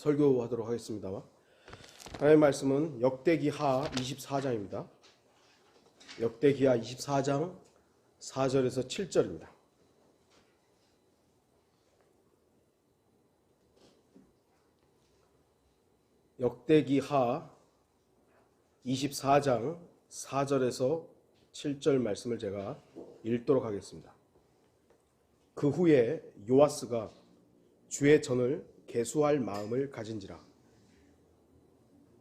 설교하도록 하겠습니다. 하나님의 말씀은 역대기하 24장입니다. 역대기하 24장 4절에서 7절입니다. 역대기하 24장 4절에서 7절 말씀을 제가 읽도록 하겠습니다. 그 후에 요아스가 주의 전을 계수할 마음을 가진지라.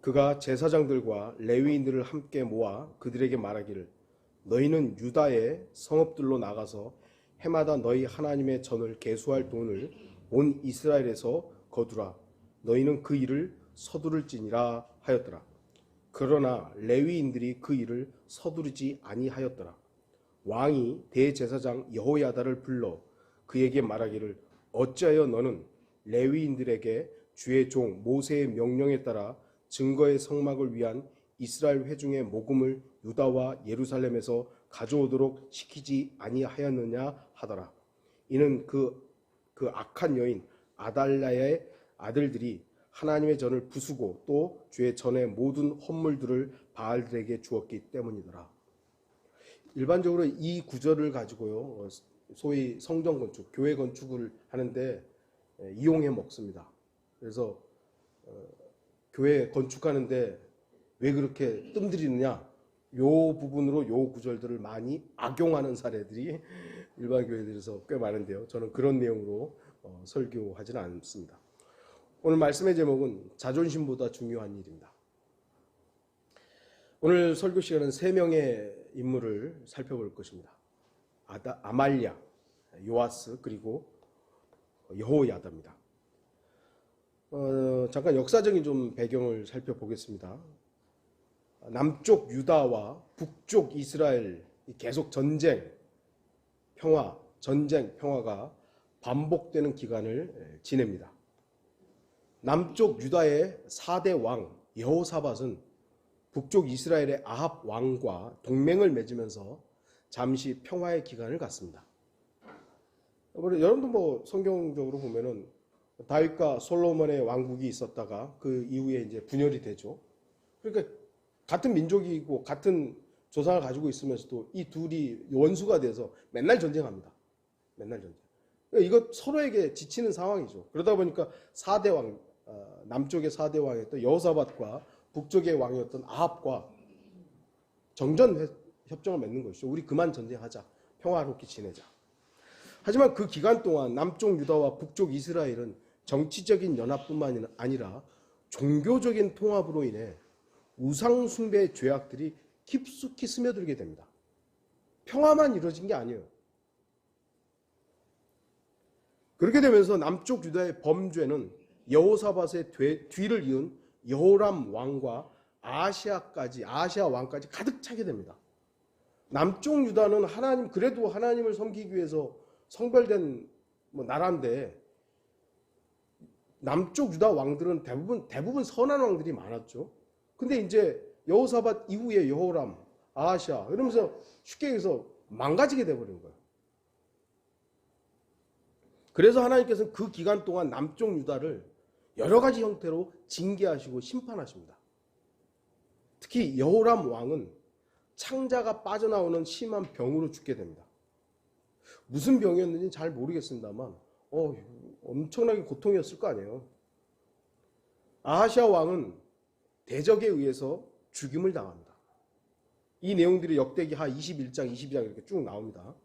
그가 제사장들과 레위인들을 함께 모아 그들에게 말하기를, 너희는 유다의 성읍들로 나가서 해마다 너희 하나님의 전을 계수할 돈을 온 이스라엘에서 거두라. 너희는 그 일을 서두를지니라 하였더라. 그러나 레위인들이 그 일을 서두르지 아니하였더라. 왕이 대제사장 여호야다를 불러 그에게 말하기를, 어찌하여 너는 레위인들에게 주의 종 모세의 명령에 따라 증거의 성막을 위한 이스라엘 회중의 모금을 유다와 예루살렘에서 가져오도록 시키지 아니하였느냐 하더라. 이는 그 악한 여인 아달랴의 아들들이 하나님의 전을 부수고 또 주의 전의 모든 헌물들을 바알들에게 주었기 때문이더라. 일반적으로 이 구절을 가지고요, 소위 성전 건축, 교회 건축을 하는데 이용해 먹습니다. 그래서 교회 건축하는데 왜 그렇게 뜸들이느냐, 요 부분으로 요 구절들을 많이 악용하는 사례들이 일반 교회들에서 꽤 많은데요, 저는 그런 내용으로 설교하지는 않습니다. 오늘 말씀의 제목은 자존심보다 중요한 일입니다. 오늘 설교 시간은 세 명의 인물을 살펴볼 것입니다. 아말랴, 요아스, 그리고 여호야다입니다. 잠깐 역사적인 좀 배경을 살펴보겠습니다. 남쪽 유다와 북쪽 이스라엘 계속 평화가 반복되는 기간을 지냅니다. 남쪽 유다의 4대 왕 여호사밧은 북쪽 이스라엘의 아합 왕과 동맹을 맺으면서 잠시 평화의 기간을 갖습니다. 여러분도 성경적으로 보면은 다윗과 솔로몬의 왕국이 있었다가 그 이후에 이제 분열이 되죠. 그러니까 같은 민족이고 같은 조상을 가지고 있으면서도 이 둘이 원수가 돼서 맨날 전쟁합니다. 맨날 전쟁. 그러니까 이거 서로에게 지치는 상황이죠. 그러다 보니까 4대 왕, 남쪽의 4대 왕이었던 여호사밧과 북쪽의 왕이었던 아합과 정전 협정을 맺는 것이죠. 우리 그만 전쟁하자. 평화롭게 지내자. 하지만 그 기간 동안 남쪽 유다와 북쪽 이스라엘은 정치적인 연합뿐만 아니라 종교적인 통합으로 인해 우상 숭배의 죄악들이 깊숙이 스며들게 됩니다. 평화만 이루어진 게 아니에요. 그렇게 되면서 남쪽 유다의 범죄는 여호사밧의 뒤를 이은 여호람 왕과 아시아 왕까지 가득 차게 됩니다. 남쪽 유다는 그래도 하나님을 섬기기 위해서 성별된 나라인데, 남쪽 유다 왕들은 대부분 선한 왕들이 많았죠. 근데 이제 여호사밧 이후에 여호람, 아하시아 이러면서 쉽게 얘기해서 망가지게 돼버린 거예요. 그래서 하나님께서는 그 기간 동안 남쪽 유다를 여러 가지 형태로 징계하시고 심판하십니다. 특히 여호람 왕은 창자가 빠져나오는 심한 병으로 죽게 됩니다. 무슨 병이었는지 잘 모르겠습니다만 엄청나게 고통이었을 거 아니에요. 아하시아 왕은 대적에 의해서 죽임을 당합니다. 이 내용들이 역대기하 21장, 22장 이렇게 쭉 나옵니다.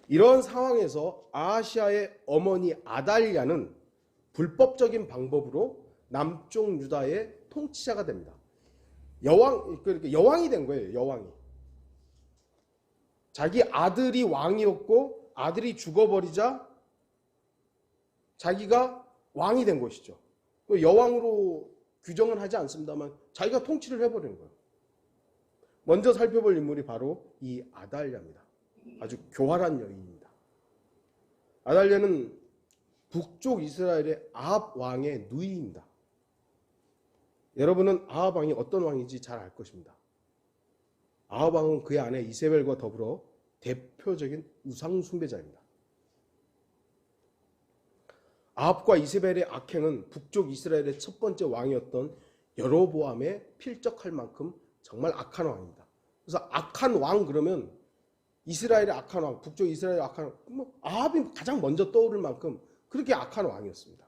이런 상황에서 아하시아의 어머니 아달랴는 불법적인 방법으로 남쪽 유다의 통치자가 됩니다. 여왕이 된 거예요. 여왕이. 자기 아들이 왕이었고 아들이 죽어버리자 자기가 왕이 된 것이죠. 여왕으로 규정은 하지 않습니다만 자기가 통치를 해버리는 거예요. 먼저 살펴볼 인물이 바로 이 아달랴입니다. 아주 교활한 여인입니다. 아달랴는 북쪽 이스라엘의 아합 왕의 누이입니다. 여러분은 아합 왕이 어떤 왕인지 잘 알 것입니다. 아합 왕은 그의 아내 이세벨과 더불어 대표적인 우상 숭배자입니다. 아합과 이세벨의 악행은 북쪽 이스라엘의 첫 번째 왕이었던 여로보암에 필적할 만큼 정말 악한 왕입니다. 그래서 악한 왕 그러면 이스라엘의 악한 왕, 북쪽 이스라엘의 악한 왕, 뭐 아합이 가장 먼저 떠오를 만큼 그렇게 악한 왕이었습니다.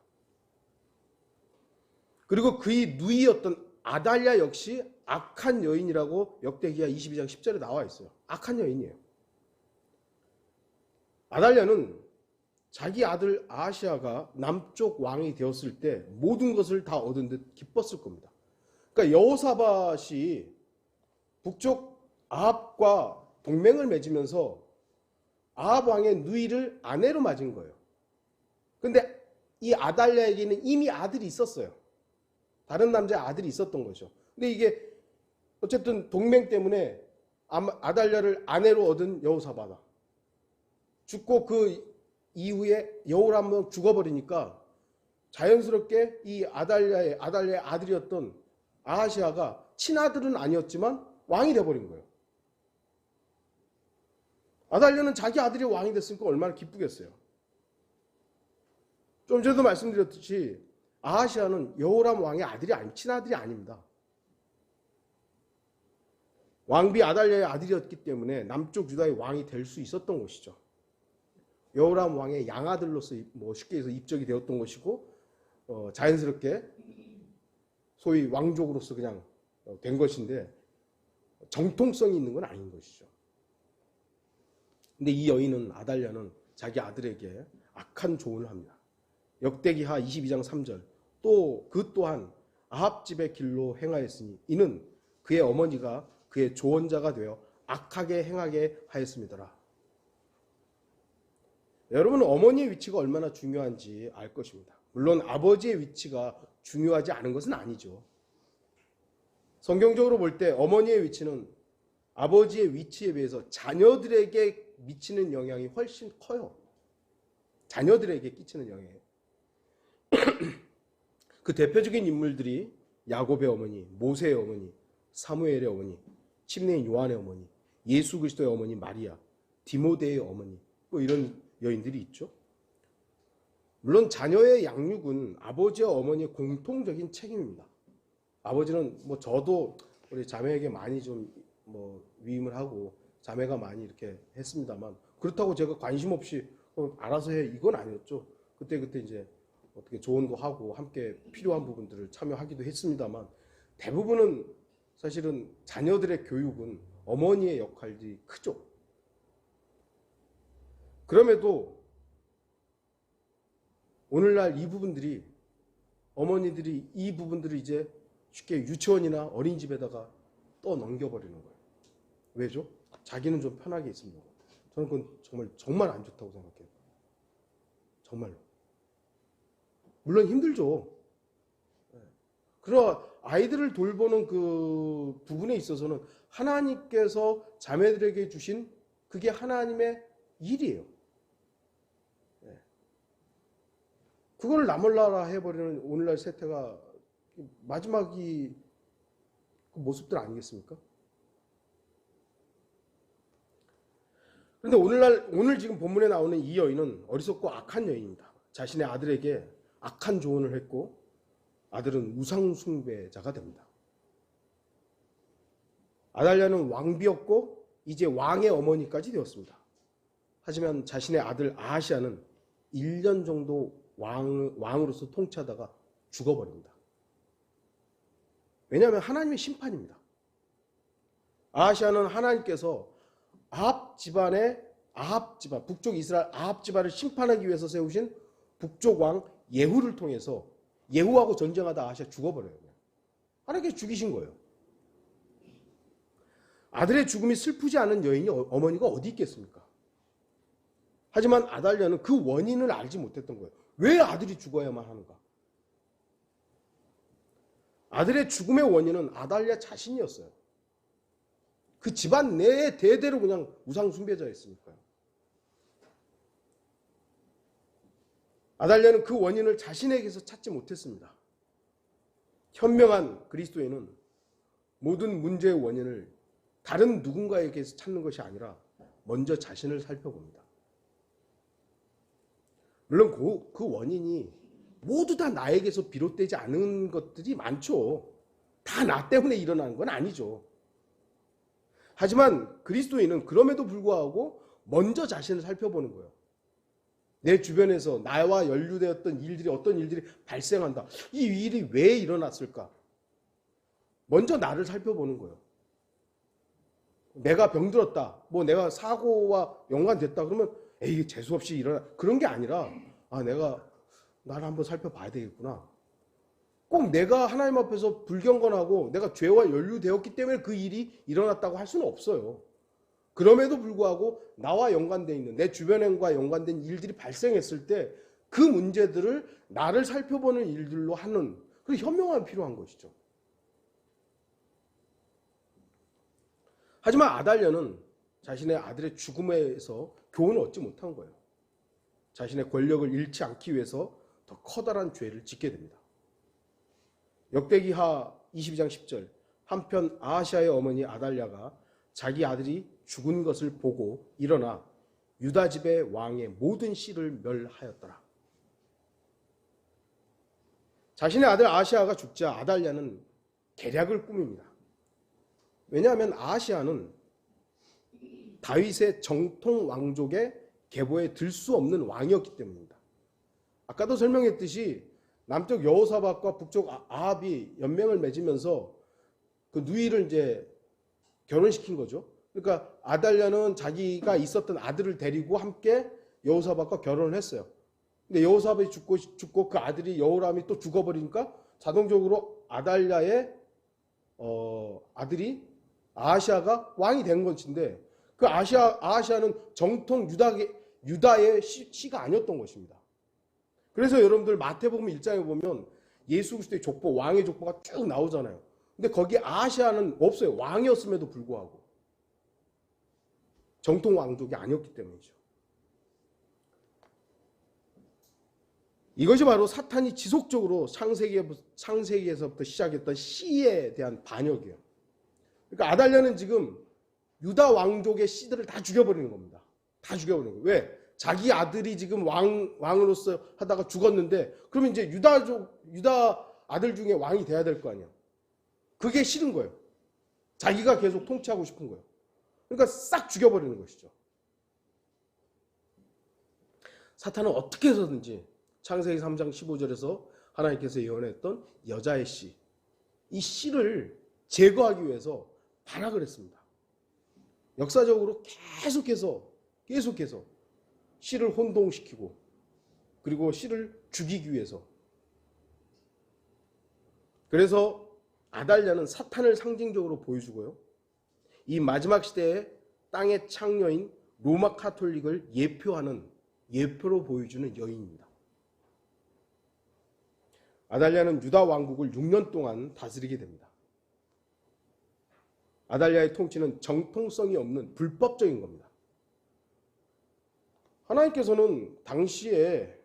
그리고 그의 누이였던 아달랴 역시 악한 여인이라고 역대기하 22장 10절에 나와 있어요. 악한 여인이에요. 아달랴는 자기 아들 아하시아가 남쪽 왕이 되었을 때 모든 것을 다 얻은 듯 기뻤을 겁니다. 그러니까 여호사밧이 북쪽 아합과 동맹을 맺으면서 아합 왕의 누이를 아내로 맞은 거예요. 근데 이 아달랴에게는 이미 아들이 있었어요. 다른 남자의 아들이 있었던 거죠. 근데 이게 어쨌든 동맹 때문에 아달랴를 아내로 얻은 여호사밧아 죽고 그 이후에 여호람은 죽어버리니까 자연스럽게 이 아달랴의 아들이었던 아하시아가 친아들은 아니었지만 왕이 되어버린 거예요. 아달랴는 자기 아들이 왕이 됐으니까 얼마나 기쁘겠어요. 좀 전에도 말씀드렸듯이 아하시아는 여호람 왕의 친아들이 아닙니다. 왕비 아달랴의 아들이었기 때문에 남쪽 유다의 왕이 될 수 있었던 것이죠. 여호람 왕의 양아들로서 쉽게 해서 입적이 되었던 것이고 자연스럽게 소위 왕족으로서 그냥 된 것인데 정통성이 있는 건 아닌 것이죠. 근데 이 여인은 아달랴는 자기 아들에게 악한 조언을 합니다. 역대기하 22장 3절 또 그 또한 아합 집의 길로 행하였으니 이는 그의 어머니가 그의 조언자가 되어 악하게 행하게 하였음이더라. 여러분은 어머니의 위치가 얼마나 중요한지 알 것입니다. 물론 아버지의 위치가 중요하지 않은 것은 아니죠. 성경적으로 볼 때 어머니의 위치는 아버지의 위치에 비해서 자녀들에게 미치는 영향이 훨씬 커요. 자녀들에게 끼치는 영향이. 그 대표적인 인물들이 야곱의 어머니, 모세의 어머니, 사무엘의 어머니, 침례인 요한의 어머니, 예수 그리스도의 어머니 마리아, 디모데의 어머니, 뭐 이런 여인들이 있죠. 물론 자녀의 양육은 아버지와 어머니의 공통적인 책임입니다. 아버지는 저도 우리 자매에게 많이 좀 위임을 하고 자매가 많이 이렇게 했습니다만 그렇다고 제가 관심 없이 알아서 해 이건 아니었죠. 그때 이제 어떻게 조언도 하고 함께 필요한 부분들을 참여하기도 했습니다만 대부분은 사실은 자녀들의 교육은 어머니의 역할이 크죠. 그럼에도 오늘날 이 부분들이 어머니들이 이 부분들을 이제 쉽게 유치원이나 어린이집에다가 넘겨버리는 거예요. 왜죠? 자기는 좀 편하게 있으면 되고. 저는 그건 정말 안 좋다고 생각해요. 정말로. 물론 힘들죠. 그러나 아이들을 돌보는 그 부분에 있어서는 하나님께서 자매들에게 주신 그게 하나님의 일이에요. 그걸 나몰라라 해버리는 오늘날 세태가 마지막이 그 모습들 아니겠습니까? 그런데 오늘 지금 본문에 나오는 이 여인은 어리석고 악한 여인입니다. 자신의 아들에게 악한 조언을 했고 아들은 우상 숭배자가 됩니다. 아달랴는 왕비였고 이제 왕의 어머니까지 되었습니다. 하지만 자신의 아들 아하시아는 1년 정도 왕으로서 통치하다가 죽어버립니다. 왜냐하면 하나님의 심판입니다. 아하시아는 하나님께서 아합 집안, 북쪽 이스라엘 아합 집안을 심판하기 위해서 세우신 북쪽 왕 예후를 통해서 예후하고 전쟁하다 아하시아 죽어버려요. 하나님께서 죽이신 거예요. 아들의 죽음이 슬프지 않은 여인이 어머니가 어디 있겠습니까? 하지만 아달랴는 그 원인을 알지 못했던 거예요. 왜 아들이 죽어야만 하는가? 아들의 죽음의 원인은 아달랴 자신이었어요. 그 집안 내에 대대로 그냥 우상 숭배자였으니까요. 아달랴는 그 원인을 자신에게서 찾지 못했습니다. 현명한 그리스도인은 모든 문제의 원인을 다른 누군가에게서 찾는 것이 아니라 먼저 자신을 살펴봅니다. 물론 그 원인이 모두 다 나에게서 비롯되지 않은 것들이 많죠. 다 나 때문에 일어나는 건 아니죠. 하지만 그리스도인은 그럼에도 불구하고 먼저 자신을 살펴보는 거예요. 내 주변에서 나와 연루되었던 일들이, 어떤 일들이 발생한다. 이 일이 왜 일어났을까? 먼저 나를 살펴보는 거예요. 내가 병들었다, 뭐 내가 사고와 연관됐다 그러면 에이 재수없이 일어나, 그런 게 아니라 내가 나를 한번 살펴봐야 되겠구나. 꼭 내가 하나님 앞에서 불경건하고 내가 죄와 연루되었기 때문에 그 일이 일어났다고 할 수는 없어요. 그럼에도 불구하고 나와 연관되어 있는, 내 주변과 연관된 일들이 발생했을 때 그 문제들을 나를 살펴보는 일들로 하는 그런 현명함이 필요한 것이죠. 하지만 아달랴는 자신의 아들의 죽음에서 교훈을 얻지 못한 거예요. 자신의 권력을 잃지 않기 위해서 더 커다란 죄를 짓게 됩니다. 역대기하 22장 10절, 한편 아하시아의 어머니 아달랴가 자기 아들이 죽은 것을 보고 일어나 유다 집의 왕의 모든 씨를 멸하였더라. 자신의 아들 아하시아가 죽자 아달랴는 계략을 꾸밉니다. 왜냐하면 아하시아는 다윗의 정통 왕족의 계보에 들 수 없는 왕이었기 때문입니다. 아까도 설명했듯이 남쪽 여호사밧과 북쪽 아합이 연맹을 맺으면서 그 누이를 이제 결혼시킨 거죠. 그러니까 아달랴는 자기가 있었던 아들을 데리고 함께 여호사밧과 결혼을 했어요. 근데 여호사밧이 죽고 그 아들이 여호람이 또 죽어버리니까 자동적으로 아달랴의 아들이 아하시아가 왕이 된 것인데, 그 아하시아는 정통 유다의 씨가 아니었던 것입니다. 그래서 여러분들 마태복음 1장에 보면 예수 그리스도의 족보, 왕의 족보가 쭉 나오잖아요. 근데 거기 아하시아는 없어요. 왕이었음에도 불구하고. 정통 왕족이 아니었기 때문이죠. 이것이 바로 사탄이 지속적으로 창세기에서부터 시작했던 씨에 대한 반역이에요. 그러니까 아달랴는 지금 유다 왕족의 씨들을 다 죽여버리는 겁니다. 다 죽여버리는 거예요. 왜? 자기 아들이 지금 왕으로서 하다가 죽었는데, 그러면 이제 유다 아들 중에 왕이 돼야 될 거 아니야. 그게 싫은 거예요. 자기가 계속 통치하고 싶은 거예요. 그러니까 싹 죽여버리는 것이죠. 사탄은 어떻게 해서든지 창세기 3장 15절에서 하나님께서 예언했던 여자의 씨, 이 씨를 제거하기 위해서 발악을 했습니다. 역사적으로 계속해서 씨를 혼동시키고, 그리고 씨를 죽이기 위해서. 그래서 아달랴는 사탄을 상징적으로 보여주고요, 이 마지막 시대의 땅의 창녀인 로마 카톨릭을 예표로 보여주는 여인입니다. 아달랴는 유다 왕국을 6년 동안 다스리게 됩니다. 아달랴의 통치는 정통성이 없는 불법적인 겁니다. 하나님께서는 당시에,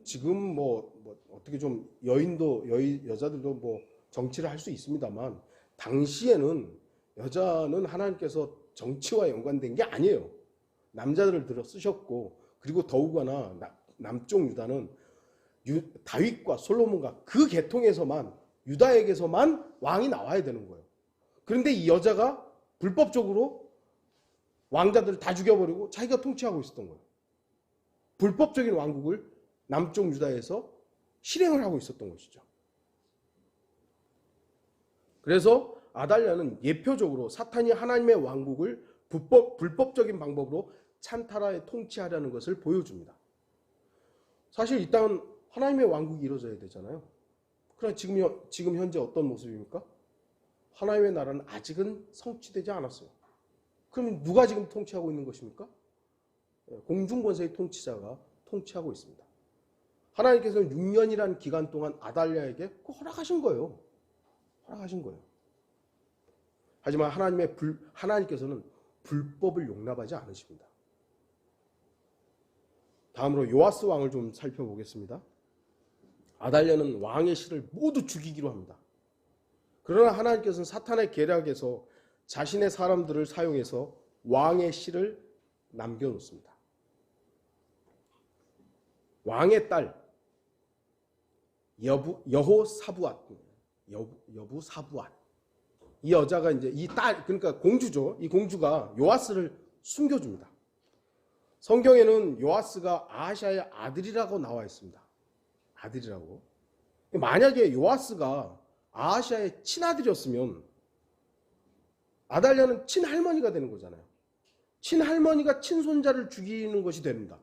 지금 뭐 어떻게 좀 여자들도 뭐 정치를 할 수 있습니다만, 당시에는 여자는 하나님께서 정치와 연관된 게 아니에요. 남자들을 들어 쓰셨고, 그리고 더욱이나 남쪽 유다는 다윗과 솔로몬과 그 계통에서만, 유다에게서만 왕이 나와야 되는 거예요. 그런데 이 여자가 불법적으로 왕자들을 다 죽여버리고 자기가 통치하고 있었던 거예요. 불법적인 왕국을 남쪽 유다에서 실행을 하고 있었던 것이죠. 그래서 아달랴는 예표적으로 사탄이 하나님의 왕국을 불법적인 방법으로 찬탈하에 통치하려는 것을 보여줍니다. 사실 이 땅은 하나님의 왕국이 이루어져야 되잖아요. 그러나 지금 현재 어떤 모습입니까? 하나님의 나라는 아직은 성취되지 않았어요. 그러면 누가 지금 통치하고 있는 것입니까? 공중권세의 통치자가 통치하고 있습니다. 하나님께서는 6년이라는 기간 동안 아달랴에게 허락하신 거예요. 하지만 하나님께서는 불법을 용납하지 않으십니다. 다음으로 요아스 왕을 좀 살펴보겠습니다. 아달랴는 왕의 씨를 모두 죽이기로 합니다. 그러나 하나님께서는 사탄의 계략에서 자신의 사람들을 사용해서 왕의 씨를 남겨놓습니다. 왕의 딸, 여호사부앗, 여부사부앗. 이 여자가 이제 이 딸, 그러니까 공주죠. 이 공주가 요아스를 숨겨줍니다. 성경에는 요아스가 아하시아의 아들이라고 나와 있습니다. 아들이라고. 만약에 요아스가 아하시아의 친아들이었으면 아달랴는 친할머니가 되는 거잖아요. 친할머니가 친손자를 죽이는 것이 됩니다.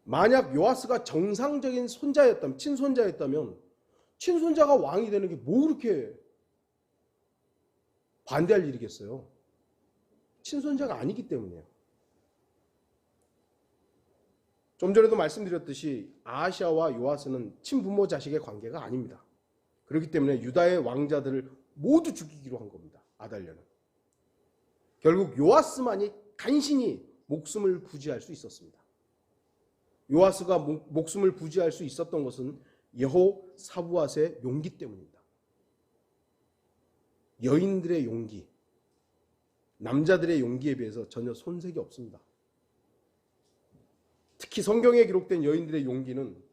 만약 요아스가 정상적인 손자였다면, 친손자였다면 친손자가 왕이 되는 게 뭐 그렇게 반대할 일이겠어요. 친손자가 아니기 때문이에요. 좀 전에도 말씀드렸듯이 아하시아와 요아스는 친부모 자식의 관계가 아닙니다. 그렇기 때문에 유다의 왕자들을 모두 죽이기로 한 겁니다. 아달랴는. 결국 요아스만이 간신히 목숨을 부지할 수 있었습니다. 요아스가 목숨을 부지할 수 있었던 것은 여호사부앗의 용기 때문입니다. 여인들의 용기, 남자들의 용기에 비해서 전혀 손색이 없습니다. 특히 성경에 기록된 여인들의 용기는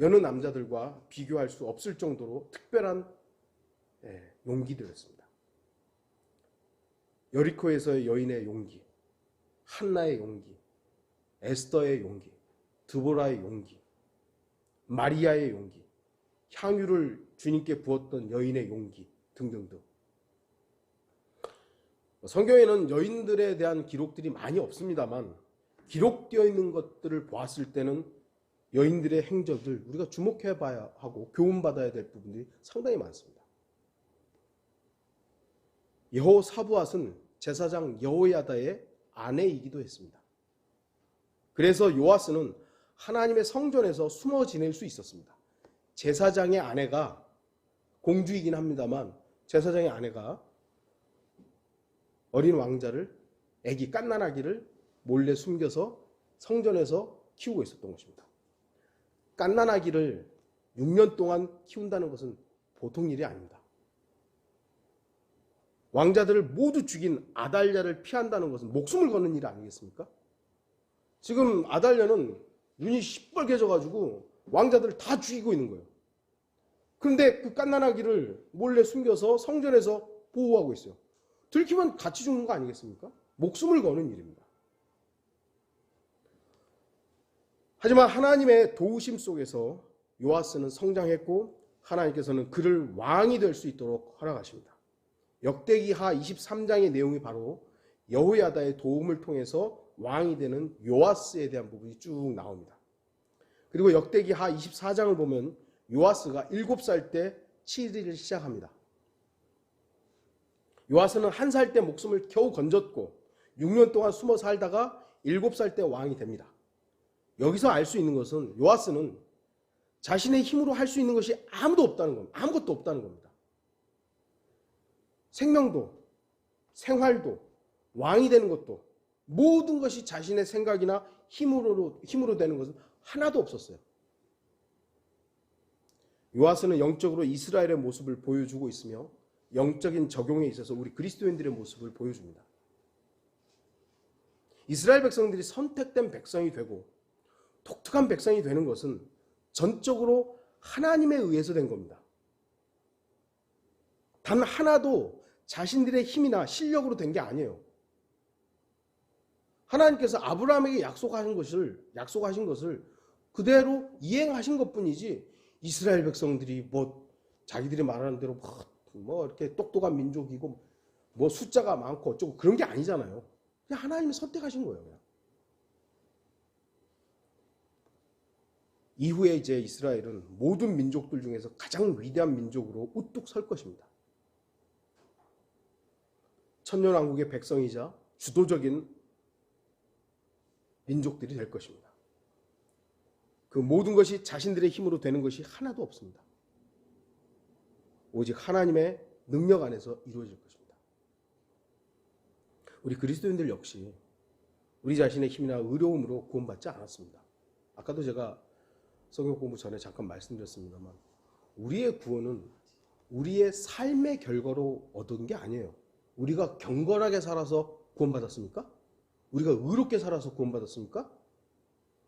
여느 남자들과 비교할 수 없을 정도로 특별한 용기들이었습니다. 여리코에서의 여인의 용기, 한나의 용기, 에스더의 용기, 드보라의 용기, 마리아의 용기, 향유를 주님께 부었던 여인의 용기 등등등. 성경에는 여인들에 대한 기록들이 많이 없습니다만 기록되어 있는 것들을 보았을 때는 여인들의 행적을 우리가 주목해 봐야 하고 교훈받아야 될 부분들이 상당히 많습니다. 여호사부앗은 제사장 여호야다의 아내이기도 했습니다. 그래서 요아스는 하나님의 성전에서 숨어 지낼 수 있었습니다. 제사장의 아내가 공주이긴 합니다만 제사장의 아내가 어린 왕자를, 아기 갓난아기를 몰래 숨겨서 성전에서 키우고 있었던 것입니다. 갓난아기를 6년 동안 키운다는 것은 보통 일이 아닙니다. 왕자들을 모두 죽인 아달랴를 피한다는 것은 목숨을 거는 일 아니겠습니까? 지금 아달랴는 눈이 시뻘개져가지고 왕자들을 다 죽이고 있는 거예요. 그런데 그 갓난아기를 몰래 숨겨서 성전에서 보호하고 있어요. 들키면 같이 죽는 거 아니겠습니까? 목숨을 거는 일입니다. 하지만 하나님의 도우심 속에서 요아스는 성장했고 하나님께서는 그를 왕이 될 수 있도록 허락하십니다. 역대기하 23장의 내용이 바로 여호야다의 도움을 통해서 왕이 되는 요아스에 대한 부분이 쭉 나옵니다. 그리고 역대기하 24장을 보면 요아스가 7살 때 치리를 시작합니다. 요아스는 1살 때 목숨을 겨우 건졌고 6년 동안 숨어 살다가 7살 때 왕이 됩니다. 여기서 알 수 있는 것은 요아스는 자신의 힘으로 할 수 있는 것이 아무것도 없다는 겁니다. 생명도, 생활도, 왕이 되는 것도 모든 것이 자신의 생각이나 힘으로 되는 것은 하나도 없었어요. 요아스는 영적으로 이스라엘의 모습을 보여주고 있으며 영적인 적용에 있어서 우리 그리스도인들의 모습을 보여줍니다. 이스라엘 백성들이 선택된 백성이 되고 독특한 백성이 되는 것은 전적으로 하나님에 의해서 된 겁니다. 단 하나도 자신들의 힘이나 실력으로 된 게 아니에요. 하나님께서 아브라함에게 약속하신 것을 그대로 이행하신 것뿐이지 이스라엘 백성들이 자기들이 말하는 대로 이렇게 똑똑한 민족이고 숫자가 많고 어쩌고 그런 게 아니잖아요. 그냥 하나님이 선택하신 거예요. 그냥. 이후에 이제 이스라엘은 모든 민족들 중에서 가장 위대한 민족으로 우뚝 설 것입니다. 천년왕국의 백성이자 주도적인 민족들이 될 것입니다. 그 모든 것이 자신들의 힘으로 되는 것이 하나도 없습니다. 오직 하나님의 능력 안에서 이루어질 것입니다. 우리 그리스도인들 역시 우리 자신의 힘이나 의로움으로 구원받지 않았습니다. 아까도 제가 성경 공부 전에 잠깐 말씀드렸습니다만 우리의 구원은 우리의 삶의 결과로 얻은 게 아니에요. 우리가 경건하게 살아서 구원받았습니까? 우리가 의롭게 살아서 구원받았습니까?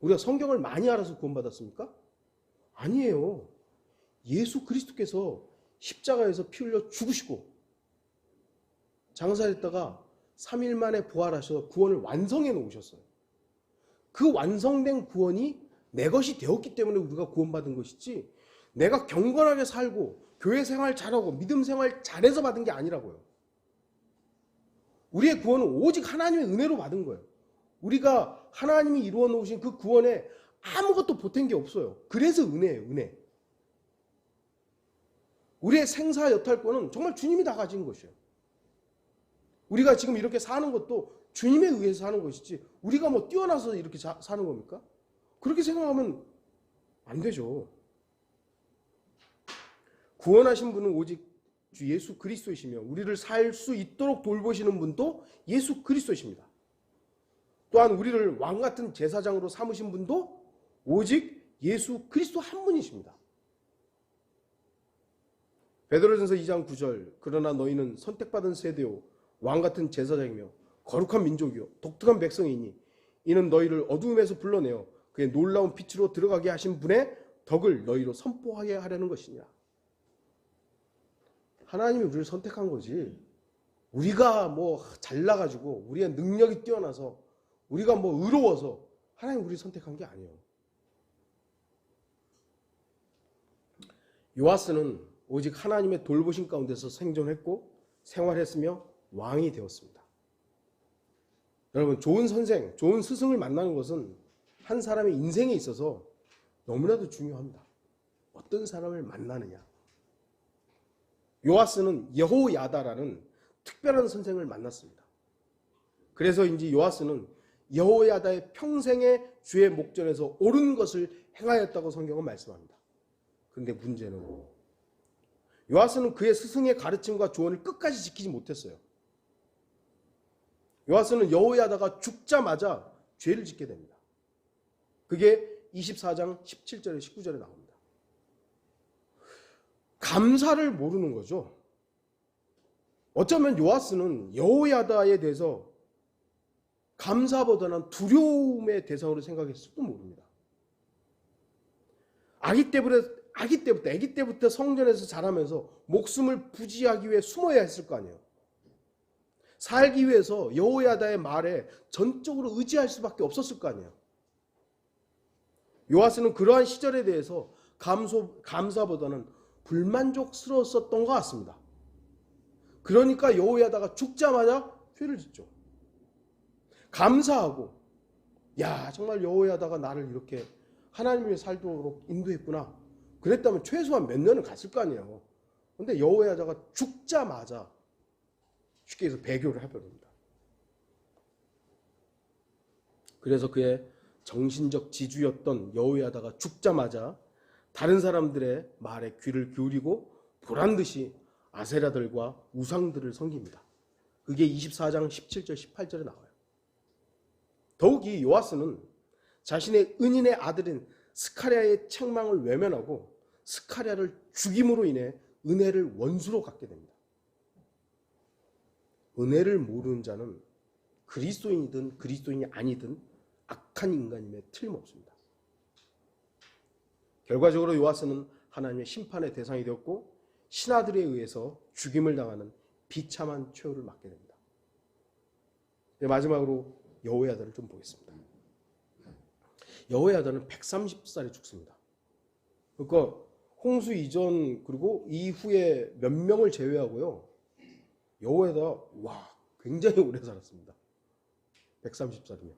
우리가 성경을 많이 알아서 구원받았습니까? 아니에요. 예수 그리스도께서 십자가에서 피 흘려 죽으시고 장사했다가 3일 만에 부활하셔서 구원을 완성해 놓으셨어요. 그 완성된 구원이 내 것이 되었기 때문에 우리가 구원받은 것이지, 내가 경건하게 살고 교회 생활 잘하고 믿음 생활 잘해서 받은 게 아니라고요. 우리의 구원은 오직 하나님의 은혜로 받은 거예요. 우리가 하나님이 이루어 놓으신 그 구원에 아무것도 보탠 게 없어요. 그래서 은혜예요, 은혜. 우리의 생사 여탈권은 정말 주님이 다 가진 것이에요. 우리가 지금 이렇게 사는 것도 주님에 의해서 사는 것이지, 우리가 뭐 뛰어나서 이렇게 사는 겁니까? 그렇게 생각하면 안 되죠. 구원하신 분은 오직 주 예수 그리스도이시며, 우리를 살 수 있도록 돌보시는 분도 예수 그리스도이십니다. 또한 우리를 왕 같은 제사장으로 삼으신 분도 오직 예수 그리스도 한 분이십니다. 베드로전서 2장 9절, 그러나 너희는 선택받은 세대요 왕 같은 제사장이며 거룩한 민족이요 독특한 백성이니 이는 너희를 어두움에서 불러내어 그의 놀라운 빛으로 들어가게 하신 분의 덕을 너희로 선포하게 하려는 것이니라. 하나님이 우리를 선택한 거지, 우리가 뭐 잘나가지고 우리의 능력이 뛰어나서 우리가 뭐 의로워서 하나님 우리를 선택한 게 아니에요. 요아스는 오직 하나님의 돌보심 가운데서 생존했고 생활했으며 왕이 되었습니다. 여러분, 좋은 선생, 좋은 스승을 만나는 것은 한 사람의 인생에 있어서 너무나도 중요합니다. 어떤 사람을 만나느냐. 요아스는 여호야다라는 특별한 선생을 만났습니다. 그래서인지 요아스는 여호야다의 평생의 주의 목전에서 옳은 것을 행하였다고 성경은 말씀합니다. 그런데 문제는 요아스는 그의 스승의 가르침과 조언을 끝까지 지키지 못했어요. 요아스는 여호야다가 죽자마자 죄를 짓게 됩니다. 그게 24장 17절에 19절에 나옵니다. 감사를 모르는 거죠. 어쩌면 요아스는 여호야다에 대해서 감사보다는 두려움의 대상으로 생각했을지도 모릅니다. 아기 때부터 성전에서 자라면서 목숨을 부지하기 위해 숨어야 했을 거 아니에요. 살기 위해서 여호야다의 말에 전적으로 의지할 수밖에 없었을 거 아니에요. 요아스는 그러한 시절에 대해서 감사보다는 불만족스러웠었던 것 같습니다. 그러니까 여호야다가 죽자마자 죄를 짓죠. 감사하고, 야, 정말 여호야다가 나를 이렇게 하나님 위해 살도록 인도했구나, 그랬다면 최소한 몇 년은 갔을 거 아니에요. 그런데 여호야다가 죽자마자 쉽게 해서 배교를 해버립니다. 그래서 그의 정신적 지주였던 여호야다가 죽자마자 다른 사람들의 말에 귀를 기울이고 보란듯이 아세라들과 우상들을 섬깁니다. 그게 24장 17절 18절에 나와요. 더욱이 요아스는 자신의 은인의 아들인 스가랴의 책망을 외면하고 스가랴를 죽임으로 인해 은혜를 원수로 갖게 됩니다. 은혜를 모르는 자는 그리스도인이든 그리스도인이 아니든 악한 인간임에 틀림없습니다. 결과적으로 요아스는 하나님의 심판의 대상이 되었고 신하들에 의해서 죽임을 당하는 비참한 최후를 맞게 됩니다. 마지막으로 여호야다를 좀 보겠습니다. 여호야다는 130살에 죽습니다. 그러니까 홍수 이전 그리고 이후에 몇 명을 제외하고요, 여호야다 굉장히 오래 살았습니다. 130살이면.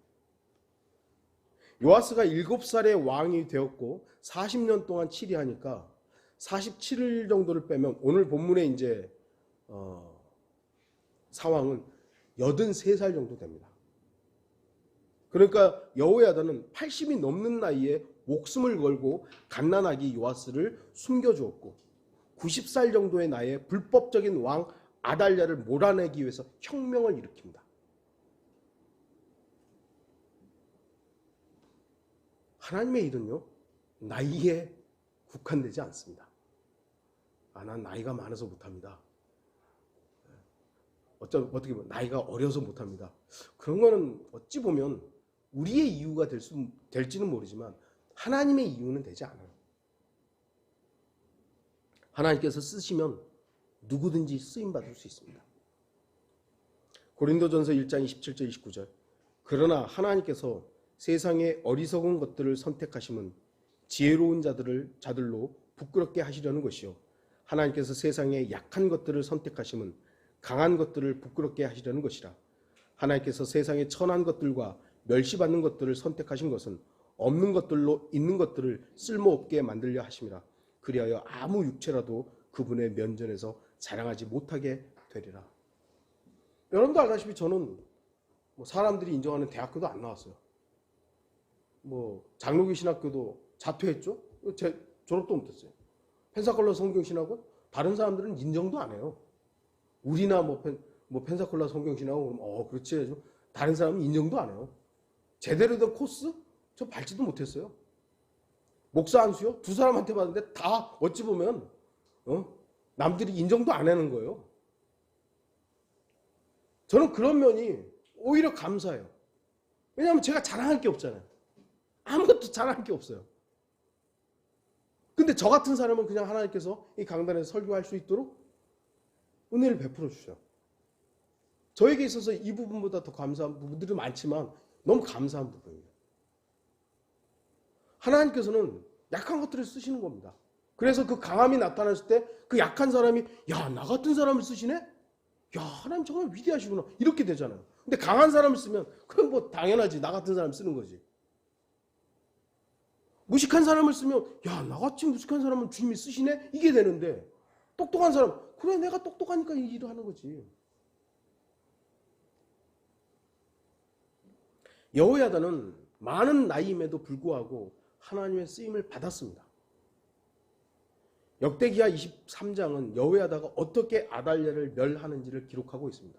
요아스가 7살에 왕이 되었고 40년 동안 치리하니까 47일 정도를 빼면 오늘 본문의 이제 상황은 83살 정도 됩니다. 그러니까 여호야다는 80이 넘는 나이에 목숨을 걸고 갓난아기 요아스를 숨겨주었고 90살 정도의 나이에 불법적인 왕 아달랴를 몰아내기 위해서 혁명을 일으킵니다. 하나님의 일은요, 나이에 국한되지 않습니다. 난 나이가 많아서 못합니다. 어떻게 보면 나이가 어려서 못합니다. 그런 거는 어찌 보면 우리의 이유가 될지는 모르지만 하나님의 이유는 되지 않아요. 하나님께서 쓰시면 누구든지 쓰임받을 수 있습니다. 고린도전서 1장 27절 29절 그러나 하나님께서 세상의 어리석은 것들을 선택하심은 지혜로운 자들로 부끄럽게 하시려는 것이요 하나님께서 세상의 약한 것들을 선택하심은 강한 것들을 부끄럽게 하시려는 것이라. 하나님께서 세상의 천한 것들과 멸시받는 것들을 선택하신 것은 없는 것들로 있는 것들을 쓸모없게 만들려 하심이라. 그리하여 아무 육체라도 그분의 면전에서 자랑하지 못하게 되리라. 여러분도 알다시피 저는 사람들이 인정하는 대학교도 안 나왔어요. 장로교 신학교도 자퇴했죠. 졸업도 못했어요. 펜사콜라 성경신학원 다른 사람들은 인정도 안 해요. 우리나 펜사콜라 성경신학원 그러면 그렇지 해야죠. 다른 사람은 인정도 안 해요. 제대로 된 코스 저 밟지도 못했어요. 목사 안수요 두 사람한테 받았는데 다 어찌 보면 남들이 인정도 안 하는 거예요. 저는 그런 면이 오히려 감사해요. 왜냐하면 제가 자랑할 게 없잖아요. 아무것도 자랑할 게 없어요. 근데 저 같은 사람은 그냥 하나님께서 이 강단에서 설교할 수 있도록 은혜를 베풀어 주셔요. 저에게 있어서 이 부분보다 더 감사한 부분들이 많지만 너무 감사한 부분이에요. 하나님께서는 약한 것들을 쓰시는 겁니다. 그래서 그 강함이 나타났을 때 그 약한 사람이 야, 나 같은 사람을 쓰시네? 야, 하나님 정말 위대하시구나. 이렇게 되잖아요. 근데 강한 사람을 쓰면 그건 당연하지. 나 같은 사람 쓰는 거지. 무식한 사람을 쓰면 야, 나같이 무식한 사람은 주님이 쓰시네? 이게 되는데 똑똑한 사람 그래 내가 똑똑하니까 이 일을 하는 거지. 여호야다는 많은 나이임에도 불구하고 하나님의 쓰임을 받았습니다. 역대기하 23장은 여호야다가 어떻게 아달랴를 멸하는지를 기록하고 있습니다.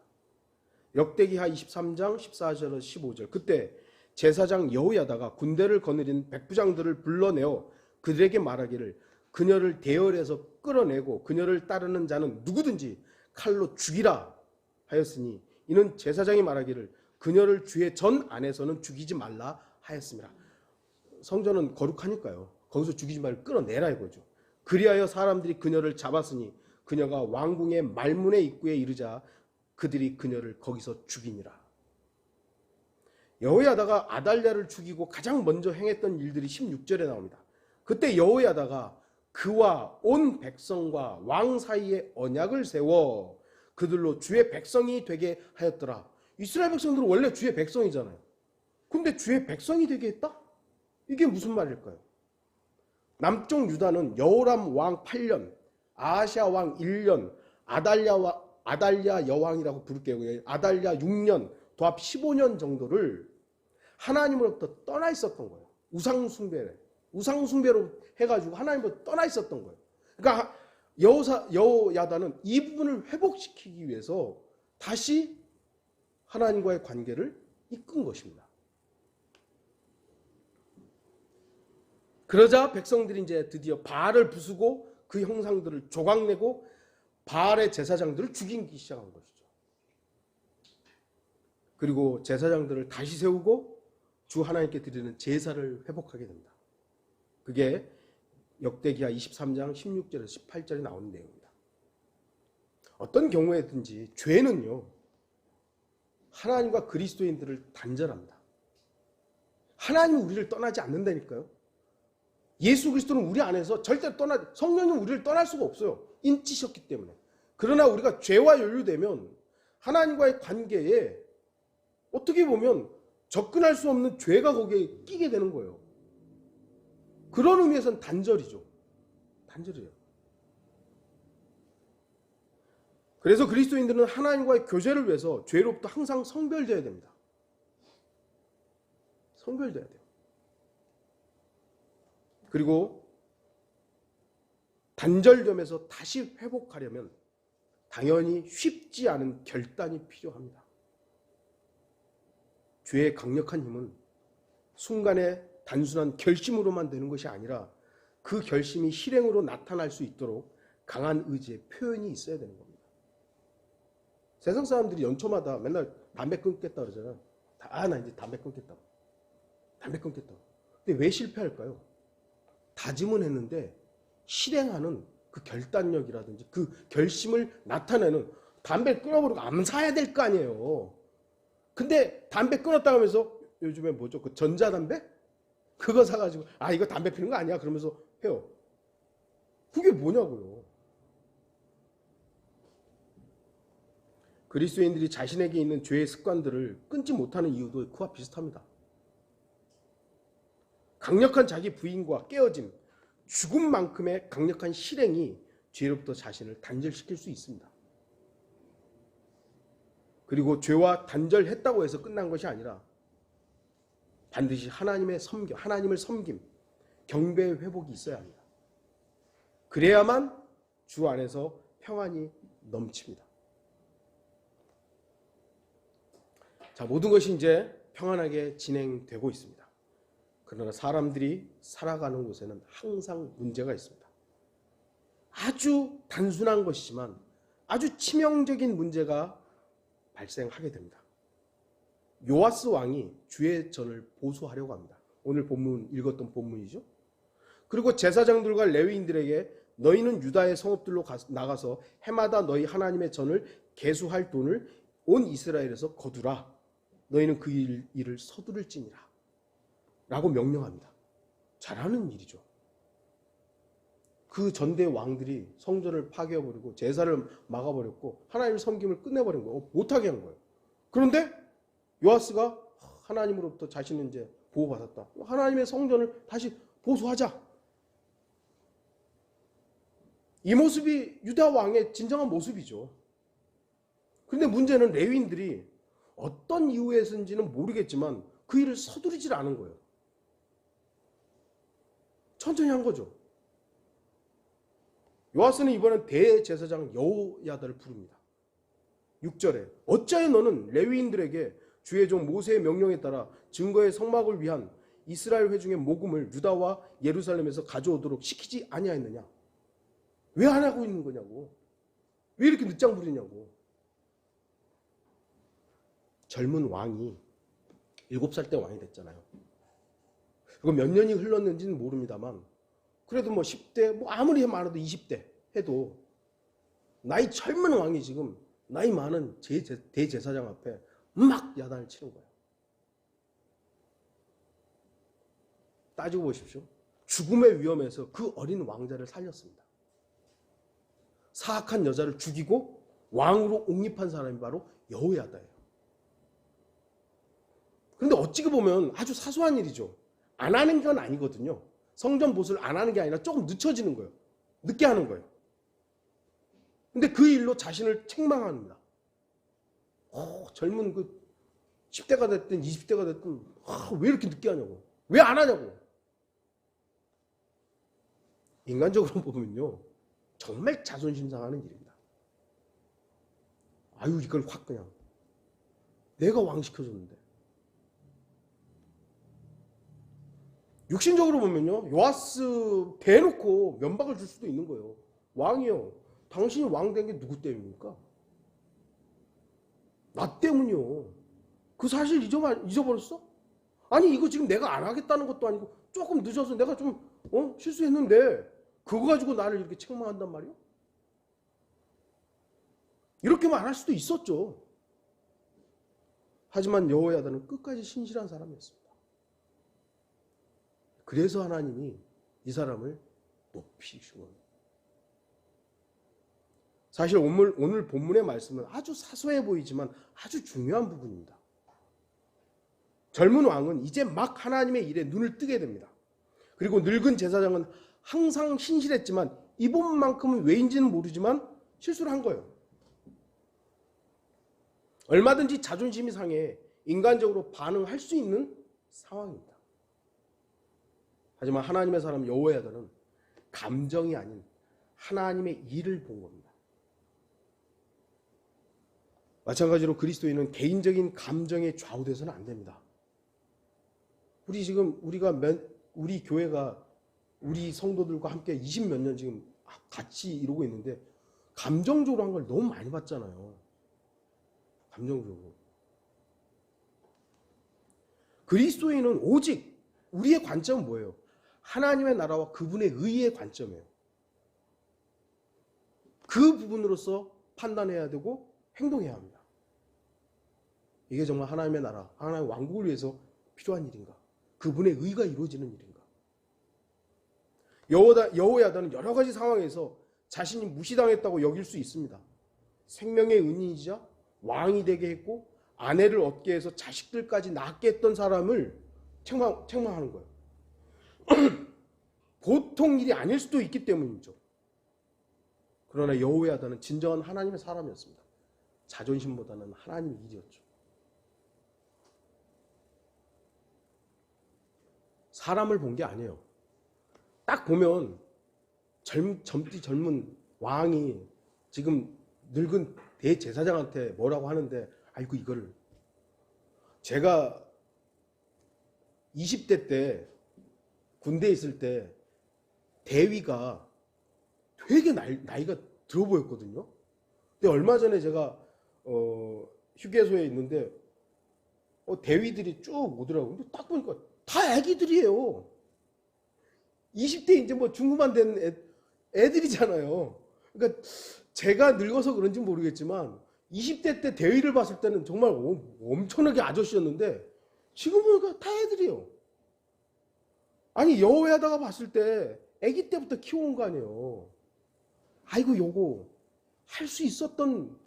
역대기하 23장 14절에서 15절 그때 제사장 여호야다가 군대를 거느린 백부장들을 불러내어 그들에게 말하기를 그녀를 대열에서 끌어내고 그녀를 따르는 자는 누구든지 칼로 죽이라 하였으니 이는 제사장이 말하기를 그녀를 주의 전 안에서는 죽이지 말라 하였습니다. 성전은 거룩하니까요. 거기서 죽이지 말고 끌어내라 이거죠. 그리하여 사람들이 그녀를 잡았으니 그녀가 왕궁의 말문의 입구에 이르자 그들이 그녀를 거기서 죽이니라. 여호야다가 아달랴를 죽이고 가장 먼저 행했던 일들이 16절에 나옵니다. 그때 여호야다가 그와 온 백성과 왕 사이에 언약을 세워 그들로 주의 백성이 되게 하였더라. 이스라엘 백성들은 원래 주의 백성이잖아요. 근데 주의 백성이 되게 했다? 이게 무슨 말일까요? 남쪽 유다는 여호람 왕 8년, 아하시아 왕 1년, 아달랴 여왕이라고 부를게요. 아달랴 6년, 도합 15년 정도를 하나님으로부터 떠나 있었던 거예요. 우상숭배로 해가지고 하나님으로부터 떠나 있었던 거예요. 그러니까 여호야다는 이 부분을 회복시키기 위해서 다시 하나님과의 관계를 이끈 것입니다. 그러자 백성들이 이제 드디어 바알을 부수고 그 형상들을 조각내고 바알의 제사장들을 죽이기 시작한 것이죠. 그리고 제사장들을 다시 세우고 주 하나님께 드리는 제사를 회복하게 됩니다. 그게 역대기하 23장 16절에서 18절에 나오는 내용입니다. 어떤 경우에든지 죄는요 하나님과 그리스도인들을 단절합니다. 하나님은 우리를 떠나지 않는다니까요. 예수 그리스도는 우리 안에서 절대 성령님 우리를 떠날 수가 없어요. 인치셨기 때문에. 그러나 우리가 죄와 연루되면 하나님과의 관계에 어떻게 보면 접근할 수 없는 죄가 거기에 끼게 되는 거예요. 그런 의미에서는 단절이죠. 단절이에요. 그래서 그리스도인들은 하나님과의 교제를 위해서 죄로부터 항상 성별되어야 됩니다. 성별되어야 돼요. 그리고 단절됨에서 다시 회복하려면 당연히 쉽지 않은 결단이 필요합니다. 죄의 강력한 힘은 순간의 단순한 결심으로만 되는 것이 아니라 그 결심이 실행으로 나타날 수 있도록 강한 의지의 표현이 있어야 되는 겁니다. 세상 사람들이 연초마다 맨날 담배 끊겠다 그러잖아요. 나 이제 담배 끊겠다고. 담배 끊겠다고. 근데 왜 실패할까요? 다짐은 했는데 실행하는 그 결단력이라든지 그 결심을 나타내는, 담배 끊어버리고 암사해야 될 거 아니에요. 근데 담배 끊었다고 하면서 요즘에 뭐죠? 그 전자담배? 그거 사가지고 이거 담배 피는 거 아니야? 그러면서 해요. 그게 뭐냐고요. 그리스도인들이 자신에게 있는 죄의 습관들을 끊지 못하는 이유도 그와 비슷합니다. 강력한 자기 부인과 깨어짐, 죽음만큼의 강력한 실행이 죄로부터 자신을 단절시킬 수 있습니다. 그리고 죄와 단절했다고 해서 끝난 것이 아니라 반드시 하나님을 섬김, 경배의 회복이 있어야 합니다. 그래야만 주 안에서 평안이 넘칩니다. 자, 모든 것이 이제 평안하게 진행되고 있습니다. 그러나 사람들이 살아가는 곳에는 항상 문제가 있습니다. 아주 단순한 것이지만 아주 치명적인 문제가 발생하게 됩니다. 요아스 왕이 주의 전을 보수하려고 합니다. 오늘 본문 읽었던 본문이죠. 그리고 제사장들과 레위인들에게 너희는 유다의 성읍들로 나가서 해마다 너희 하나님의 전을 계수할 돈을 온 이스라엘에서 거두라. 너희는 그 일을 서두를지니라 라고 명령합니다. 잘하는 일이죠. 그 전대 왕들이 성전을 파괴해버리고 제사를 막아버렸고 하나님의 섬김을 끝내버린 거예요. 못하게 한 거예요. 그런데 요아스가 하나님으로부터 자신은 이제 보호받았다. 하나님의 성전을 다시 보수하자. 이 모습이 유다 왕의 진정한 모습이죠. 그런데 문제는 레위인들이 어떤 이유에서인지는 모르겠지만 그 일을 서두르질 않은 거예요. 천천히 한 거죠. 요아스는 이번엔 대제사장 여호야다를 부릅니다. 6절에 어찌하여 너는 레위인들에게 주의 종 모세의 명령에 따라 증거의 성막을 위한 이스라엘 회중의 모금을 유다와 예루살렘에서 가져오도록 시키지 아니하였느냐? 왜 안 하고 있는 거냐고. 왜 이렇게 늦장 부리냐고. 젊은 왕이 7살 때 왕이 됐잖아요. 그리고 몇 년이 흘렀는지는 모릅니다만 그래도 10대 아무리 많아도 20대 해도 나이 젊은 왕이 지금 나이 많은 대제사장 앞에 막 야단을 치는 거예요. 따지고 보십시오. 죽음의 위험에서 그 어린 왕자를 살렸습니다. 사악한 여자를 죽이고 왕으로 옹립한 사람이 바로 여호야다예요. 그런데 어찌게 보면 아주 사소한 일이죠. 안 하는 건 아니거든요. 성전 보수를 안 하는 게 아니라 조금 늦춰지는 거예요. 늦게 하는 거예요. 근데 그 일로 자신을 책망합니다. 젊은 10대가 됐든 20대가 됐든 왜 이렇게 늦게 하냐고. 왜 안 하냐고. 인간적으로 보면요. 정말 자존심 상하는 일입니다. 이걸 확 그냥. 내가 왕 시켜줬는데. 육신적으로 보면요. 요아스 대놓고 면박을 줄 수도 있는 거예요. 왕이요. 당신이 왕 된 게 누구 때문입니까? 나 때문이요. 그 사실 잊어버렸어? 아니 이거 지금 내가 안 하겠다는 것도 아니고 조금 늦어서 내가 좀 실수했는데 그거 가지고 나를 이렇게 책망한단 말이야? 이렇게 말할 수도 있었죠. 하지만 여호야다는 끝까지 신실한 사람이었습니다. 그래서 하나님이 이 사람을 높이신 겁니다. 사실 오늘 본문의 말씀은 아주 사소해 보이지만 아주 중요한 부분입니다. 젊은 왕은 이제 막 하나님의 일에 눈을 뜨게 됩니다. 그리고 늙은 제사장은 항상 신실했지만 이번만큼은 왜인지는 모르지만 실수를 한 거예요. 얼마든지 자존심이 상해 인간적으로 반응할 수 있는 상황입니다. 하지만 하나님의 사람 여호야다는 감정이 아닌 하나님의 일을 본 겁니다. 마찬가지로 그리스도인은 개인적인 감정에 좌우돼서는 안 됩니다. 우리 교회가 우리 성도들과 함께 20몇 년 지금 같이 이루고 있는데 감정적으로 한 걸 너무 많이 봤잖아요. 감정적으로. 그리스도인은 오직 우리의 관점은 뭐예요? 하나님의 나라와 그분의 의의 관점이에요. 그 부분으로서 판단해야 되고 행동해야 합니다. 이게 정말 하나님의 나라, 하나님의 왕국을 위해서 필요한 일인가? 그분의 의가 이루어지는 일인가? 여호야다는 여러 가지 상황에서 자신이 무시당했다고 여길 수 있습니다. 생명의 은인이자 왕이 되게 했고 아내를 얻게 해서 자식들까지 낳게 했던 사람을 책망하는 거예요. 보통 일이 아닐 수도 있기 때문이죠. 그러나 여호야다는 진정한 하나님의 사람이었습니다. 자존심보다는 하나님의 일이었죠. 사람을 본 게 아니에요. 딱 보면 젊디 젊은 왕이 지금 늙은 대제사장한테 뭐라고 하는데, 아이고 이거를 제가 20대 때 군대에 있을 때 대위가 되게 나이가 들어 보였거든요. 근데 얼마 전에 제가 휴게소에 있는데 대위들이 쭉 오더라고요. 근데 딱 보니까 다 애기들이에요. 20대 이제 뭐 중후반 된 애들이잖아요. 그러니까 제가 늙어서 그런지 모르겠지만 20대 때 대위를 봤을 때는 정말 엄청나게 아저씨였는데 지금 보니까 다 애들이에요. 아니 여호야다가 봤을 때 아기 때부터 키워온 거 아니에요. 아이고 요거 할 수 있었던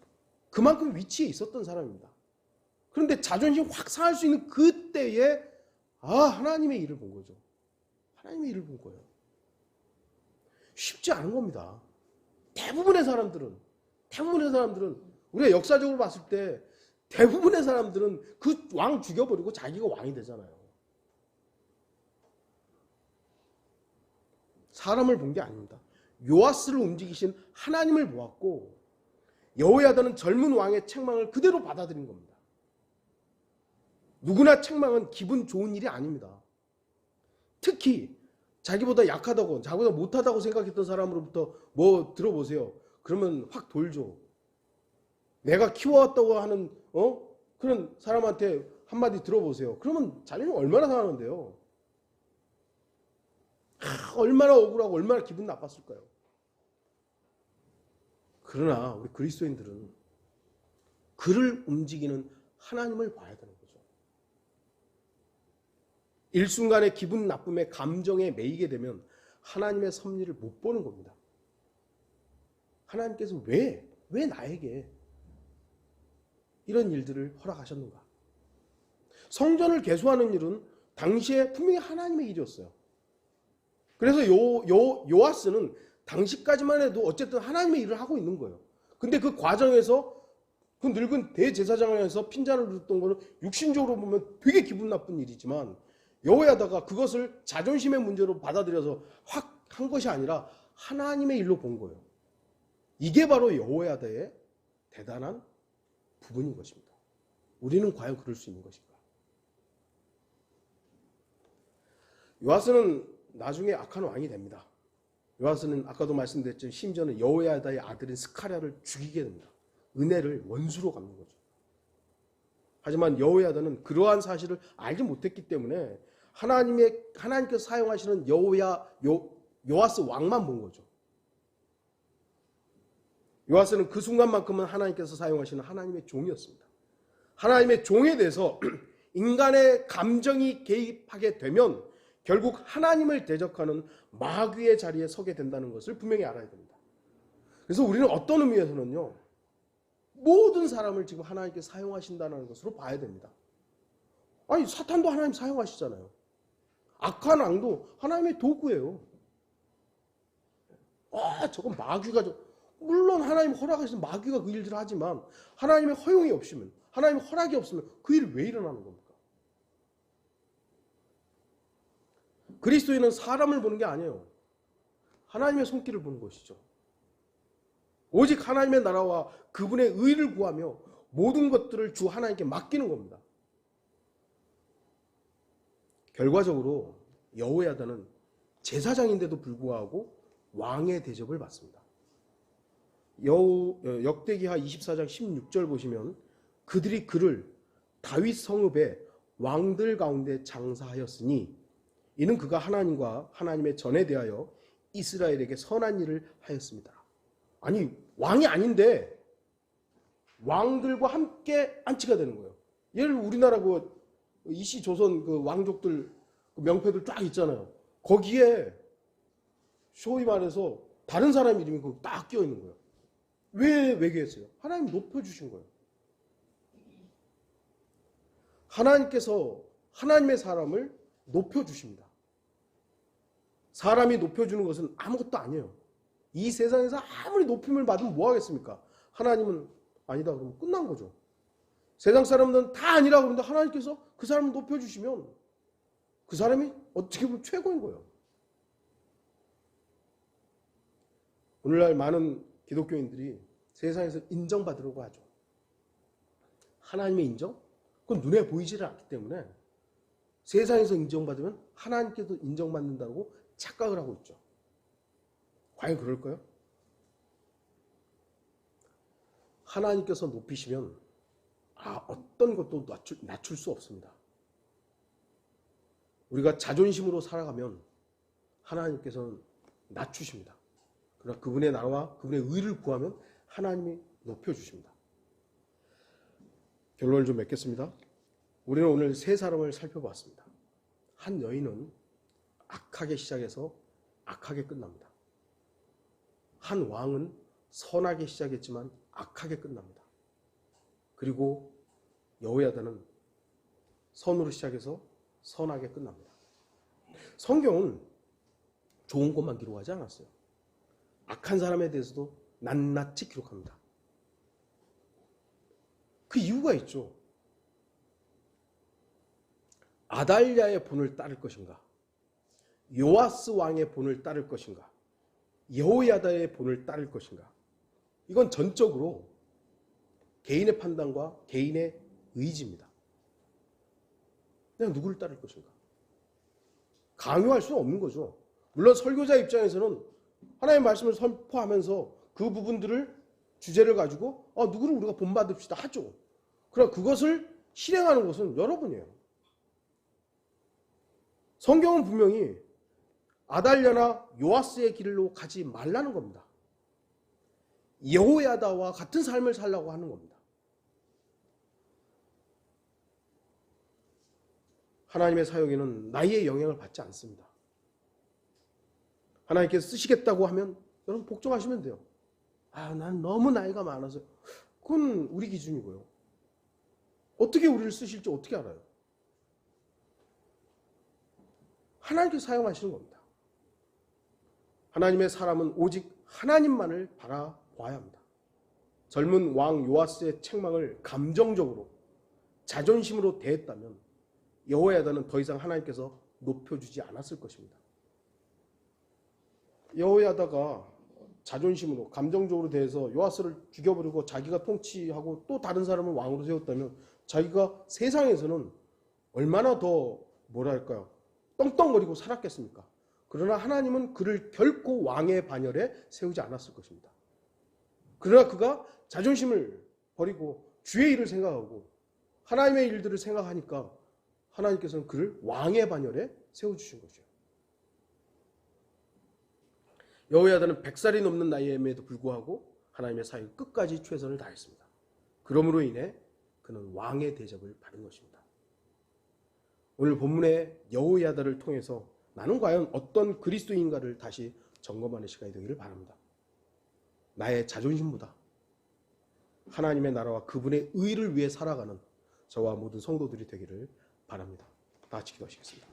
그만큼 위치에 있었던 사람입니다. 그런데 자존심 확 상할 수 있는 그때에 하나님의 일을 본 거죠. 하나님의 일을 본 거예요. 쉽지 않은 겁니다. 대부분의 사람들은 우리가 역사적으로 봤을 때 대부분의 사람들은 그 왕 죽여버리고 자기가 왕이 되잖아요. 사람을 본 게 아닙니다. 요아스를 움직이신 하나님을 보았고 여호야다는 젊은 왕의 책망을 그대로 받아들인 겁니다. 누구나 책망은 기분 좋은 일이 아닙니다. 특히 자기보다 약하다고 자기보다 못하다고 생각했던 사람으로부터 뭐 들어보세요. 그러면 확 돌죠. 내가 키워왔다고 하는 그런 사람한테 한마디 들어보세요. 그러면 자존심 얼마나 상하는데요. 얼마나 억울하고 얼마나 기분 나빴을까요. 그러나 우리 그리스도인들은 그를 움직이는 하나님을 봐야 되는 거죠. 일순간의 기분 나쁨에 감정에 매이게 되면 하나님의 섭리를 못 보는 겁니다. 하나님께서 왜 나에게 이런 일들을 허락하셨는가? 성전을 개수하는 일은 당시에 분명히 하나님의 일이었어요. 그래서 요아스는 당시까지만 해도 어쨌든 하나님의 일을 하고 있는 거예요. 근데 그 과정에서 그 늙은 대제사장에서 핀잔을 들었던 거는 육신적으로 보면 되게 기분 나쁜 일이지만 여호야다가 그것을 자존심의 문제로 받아들여서 확 한 것이 아니라 하나님의 일로 본 거예요. 이게 바로 여호야다의 대단한 부분인 것입니다. 우리는 과연 그럴 수 있는 것인가? 요아스는 나중에 악한 왕이 됩니다. 요아스는 아까도 말씀드렸지만 심지어는 여호야다의 아들인 스가랴를 죽이게 됩니다. 은혜를 원수로 갚는 거죠. 하지만 여호야다는 그러한 사실을 알지 못했기 때문에 하나님께서 사용하시는 요아스 왕만 본 거죠. 요아스는 그 순간만큼은 하나님께서 사용하시는 하나님의 종이었습니다. 하나님의 종에 대해서 인간의 감정이 개입하게 되면 결국 하나님을 대적하는 마귀의 자리에 서게 된다는 것을 분명히 알아야 됩니다. 그래서 우리는 어떤 의미에서는요, 모든 사람을 지금 하나님께서 사용하신다는 것으로 봐야 됩니다. 아니 사탄도 하나님 사용하시잖아요. 악한 왕도 하나님의 도구예요. 저건 마귀가 물론 하나님 허락하시는 마귀가 그 일들을 하지만 하나님의 허용이 없으면 하나님의 허락이 없으면 그 일이 왜 일어나는 겁니까? 그리스도인은 사람을 보는 게 아니에요. 하나님의 손길을 보는 것이죠. 오직 하나님의 나라와 그분의 의를 구하며 모든 것들을 주 하나님께 맡기는 겁니다. 결과적으로 여호야다는 제사장인데도 불구하고 왕의 대접을 받습니다. 역대기하 24장 16절 보시면 그들이 그를 다윗 성읍의 왕들 가운데 장사하였으니 이는 그가 하나님과 하나님의 전에 대하여 이스라엘에게 선한 일을 하였습니다. 아니 왕이 아닌데 왕들과 함께 안치가 되는 거예요. 예를 들어 우리나라 그 이시 조선 그 왕족들 그 명패들 쫙 있잖아요. 거기에 소위 말해서 다른 사람 이름이 딱 끼어 있는 거예요. 왜 외계했어요? 하나님 높여주신 거예요. 하나님께서 하나님의 사람을 높여주십니다. 사람이 높여주는 것은 아무것도 아니에요. 이 세상에서 아무리 높임을 받으면 뭐 하겠습니까? 하나님은 아니다 그러면 끝난 거죠. 세상 사람들은 다 아니라 그러는데 하나님께서 그 사람을 높여주시면 그 사람이 어떻게 보면 최고인 거예요. 오늘날 많은 기독교인들이 세상에서 인정받으려고 하죠. 하나님의 인정? 그건 눈에 보이지를 않기 때문에 세상에서 인정받으면 하나님께도 인정받는다고 착각을 하고 있죠. 과연 그럴까요? 하나님께서 높이시면 어떤 것도 낮출 수 없습니다. 우리가 자존심으로 살아가면 하나님께서는 낮추십니다. 그러나 그분의 나라와 그분의 의를 구하면 하나님이 높여주십니다. 결론을 좀 맺겠습니다. 우리는 오늘 세 사람을 살펴봤습니다. 한 여인은 악하게 시작해서 악하게 끝납니다. 한 왕은 선하게 시작했지만 악하게 끝납니다. 그리고 여호야다는 선으로 시작해서 선하게 끝납니다. 성경은 좋은 것만 기록하지 않았어요. 악한 사람에 대해서도 낱낱이 기록합니다. 그 이유가 있죠. 아달랴의 본을 따를 것인가? 요아스 왕의 본을 따를 것인가? 여호야다의 본을 따를 것인가? 이건 전적으로 개인의 판단과 개인의 의지입니다. 내가 누구를 따를 것인가? 강요할 수는 없는 거죠. 물론 설교자 입장에서는 하나님의 말씀을 선포하면서 그 부분들을 주제를 가지고 누구를 우리가 본받읍시다 하죠. 그러나 그것을 실행하는 것은 여러분이에요. 성경은 분명히 아달랴나 요아스의 길로 가지 말라는 겁니다. 여호야다와 같은 삶을 살라고 하는 겁니다. 하나님의 사역에는 나이의 영향을 받지 않습니다. 하나님께서 쓰시겠다고 하면 여러분 복종하시면 돼요. 난 너무 나이가 많아서. 그건 우리 기준이고요. 어떻게 우리를 쓰실지 어떻게 알아요? 하나님께서 사용하시는 겁니다. 하나님의 사람은 오직 하나님만을 바라봐야 합니다. 젊은 왕 요아스의 책망을 감정적으로 자존심으로 대했다면 여호야다는 더 이상 하나님께서 높여주지 않았을 것입니다. 여호야다가 자존심으로 감정적으로 대해서 요아스를 죽여버리고 자기가 통치하고 또 다른 사람을 왕으로 세웠다면 자기가 세상에서는 얼마나 더 떵떵거리고 살았겠습니까? 그러나 하나님은 그를 결코 왕의 반열에 세우지 않았을 것입니다. 그러나 그가 자존심을 버리고 주의 일을 생각하고 하나님의 일들을 생각하니까 하나님께서는 그를 왕의 반열에 세워주신 거죠. 여호야다는 100살이 넘는 나이임에도 불구하고 하나님의 사역에 끝까지 최선을 다했습니다. 그러므로 인해 그는 왕의 대접을 받은 것입니다. 오늘 본문의 여호야다를 통해서 나는 과연 어떤 그리스도인가를 다시 점검하는 시간이 되기를 바랍니다. 나의 자존심보다 하나님의 나라와 그분의 의를 위해 살아가는 저와 모든 성도들이 되기를 바랍니다. 다 같이 기도하시겠습니다.